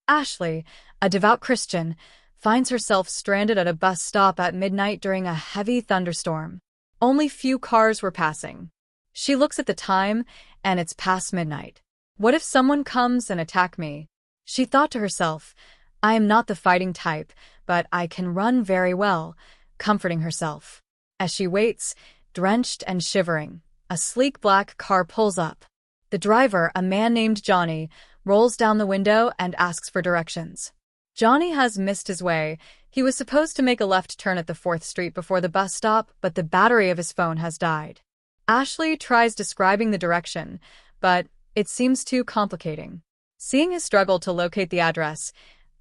Ashley, a devout Christian, finds herself stranded at a bus stop at midnight during a heavy thunderstorm. Only few cars were passing. She looks at the time, and it's past midnight. What if someone comes and attack me? She thought to herself, I am not the fighting type, but I can run very well, comforting herself. As she waits, drenched and shivering, a sleek black car pulls up. The driver, a man named Johnny, rolls down the window and asks for directions. Johnny has missed his way. He was supposed to make a left turn at the 4th Street before the bus stop, but the battery of his phone has died. Ashley tries describing the direction, but it seems too complicating. Seeing his struggle to locate the address,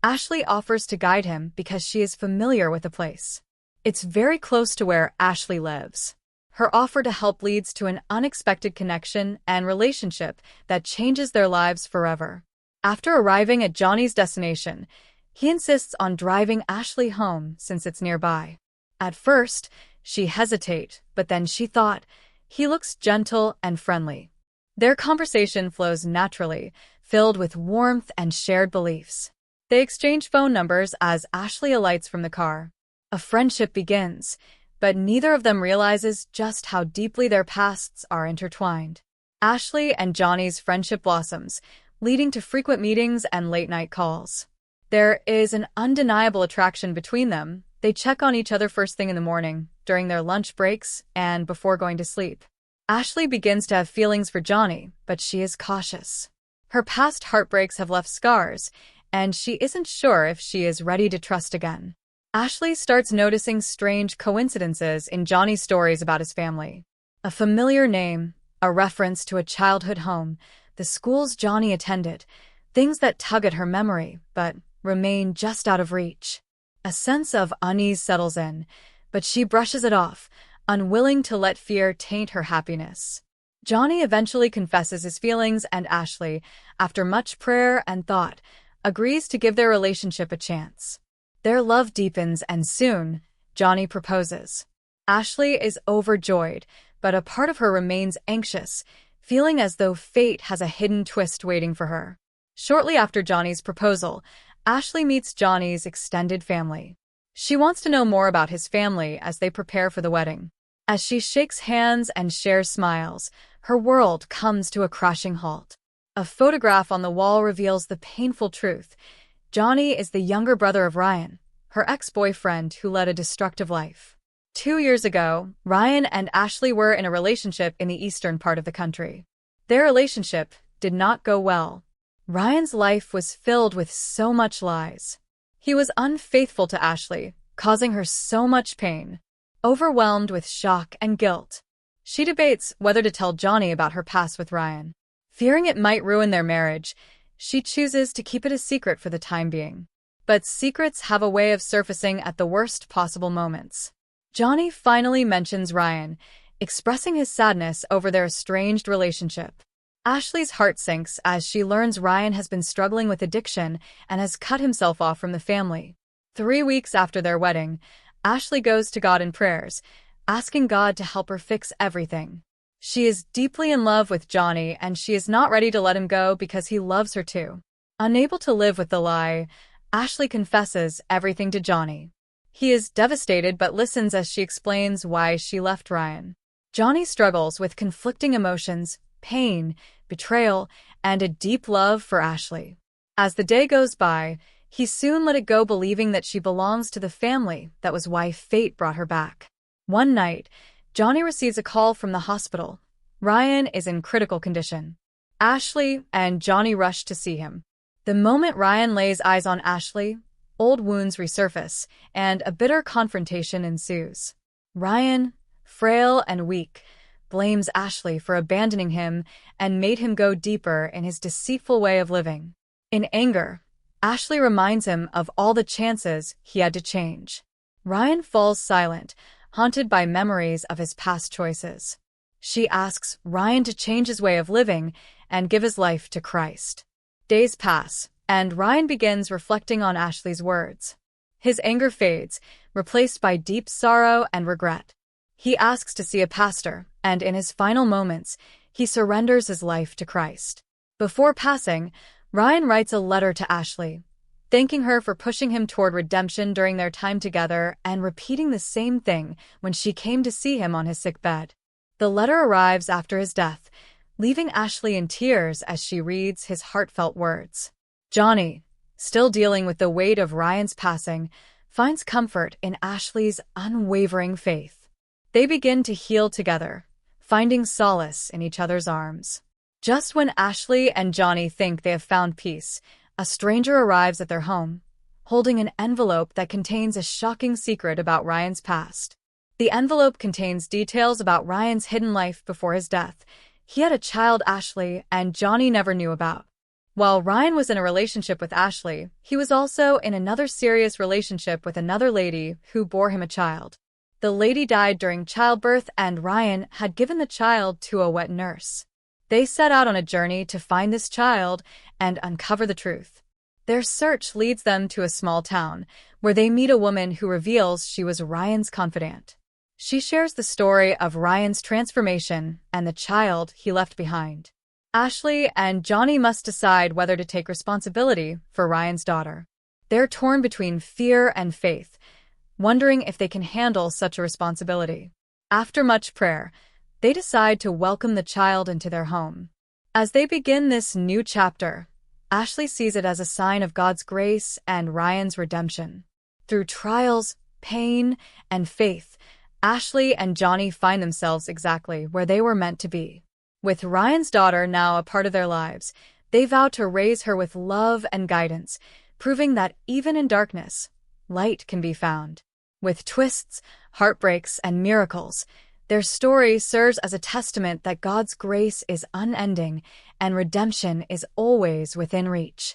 Ashley offers to guide him because she is familiar with the place. It's very close to where Ashley lives. Her offer to help leads to an unexpected connection and relationship that changes their lives forever. After arriving at Johnny's destination, he insists on driving Ashley home since it's nearby. At first, she hesitates, but then she thought, he looks gentle and friendly. Their conversation flows naturally, filled with warmth and shared beliefs. They exchange phone numbers as Ashley alights from the car. A friendship begins, but neither of them realizes just how deeply their pasts are intertwined. Ashley and Johnny's friendship blossoms, leading to frequent meetings and late-night calls. There is an undeniable attraction between them. They check on each other first thing in the morning, during their lunch breaks, and before going to sleep. Ashley begins to have feelings for Johnny, but she is cautious. Her past heartbreaks have left scars, and she isn't sure if she is ready to trust again. Ashley starts noticing strange coincidences in Johnny's stories about his family. A familiar name, a reference to a childhood home, the schools Johnny attended, things that tug at her memory, but remain just out of reach. A sense of unease settles in, but she brushes it off, unwilling to let fear taint her happiness. Johnny eventually confesses his feelings, and Ashley, after much prayer and thought, agrees to give their relationship a chance. Their love deepens, and soon, Johnny proposes. Ashley is overjoyed, but a part of her remains anxious, feeling as though fate has a hidden twist waiting for her. Shortly after Johnny's proposal, Ashley meets Johnny's extended family. She wants to know more about his family as they prepare for the wedding. As she shakes hands and shares smiles, her world comes to a crashing halt. A photograph on the wall reveals the painful truth. Johnny is the younger brother of Ryan, her ex-boyfriend who led a destructive life. 2 years ago, Ryan and Ashley were in a relationship in the eastern part of the country. Their relationship did not go well. Ryan's life was filled with so much lies. He was unfaithful to Ashley, causing her so much pain. Overwhelmed with shock and guilt, she debates whether to tell Johnny about her past with Ryan. Fearing it might ruin their marriage, she chooses to keep it a secret for the time being. But secrets have a way of surfacing at the worst possible moments. Johnny finally mentions Ryan, expressing his sadness over their estranged relationship. Ashley's heart sinks as she learns Ryan has been struggling with addiction and has cut himself off from the family. 3 weeks after their wedding, Ashley goes to God in prayers, asking God to help her fix everything. She is deeply in love with Johnny, and she is not ready to let him go because he loves her too. Unable to live with the lie, Ashley confesses everything to Johnny. He is devastated but listens as she explains why she left Ryan. Johnny struggles with conflicting emotions, pain, betrayal, and a deep love for Ashley. As the day goes by, he soon let it go, believing that she belongs to the family. That was why fate brought her back. One night, Johnny receives a call from the hospital. Ryan is in critical condition. Ashley and Johnny rush to see him. The moment Ryan lays eyes on Ashley, old wounds resurface, and a bitter confrontation ensues. Ryan, frail and weak, blames Ashley for abandoning him and made him go deeper in his deceitful way of living. In anger, Ashley reminds him of all the chances he had to change. Ryan falls silent, haunted by memories of his past choices. She asks Ryan to change his way of living and give his life to Christ. Days pass, and Ryan begins reflecting on Ashley's words. His anger fades, replaced by deep sorrow and regret. He asks to see a pastor, and in his final moments, he surrenders his life to Christ. Before passing, Ryan writes a letter to Ashley, thanking her for pushing him toward redemption during their time together and repeating the same thing when she came to see him on his sickbed. The letter arrives after his death, leaving Ashley in tears as she reads his heartfelt words. Johnny, still dealing with the weight of Ryan's passing, finds comfort in Ashley's unwavering faith. They begin to heal together, finding solace in each other's arms. Just when Ashley and Johnny think they have found peace, a stranger arrives at their home, holding an envelope that contains a shocking secret about Ryan's past. The envelope contains details about Ryan's hidden life before his death. He had a child Ashley and Johnny never knew about. While Ryan was in a relationship with Ashley, he was also in another serious relationship with another lady who bore him a child. The lady died during childbirth and Ryan had given the child to a wet nurse. They set out on a journey to find this child and uncover the truth. Their search leads them to a small town, where they meet a woman who reveals she was Ryan's confidant. She shares the story of Ryan's transformation and the child he left behind. Ashley and Johnny must decide whether to take responsibility for Ryan's daughter. They're torn between fear and faith, wondering if they can handle such a responsibility. After much prayer, they decide to welcome the child into their home. As they begin this new chapter, Ashley sees it as a sign of God's grace and Ryan's redemption. Through trials, pain, and faith, Ashley and Johnny find themselves exactly where they were meant to be. With Ryan's daughter now a part of their lives, they vow to raise her with love and guidance, proving that even in darkness, light can be found. With twists, heartbreaks, and miracles, their story serves as a testament that God's grace is unending and redemption is always within reach.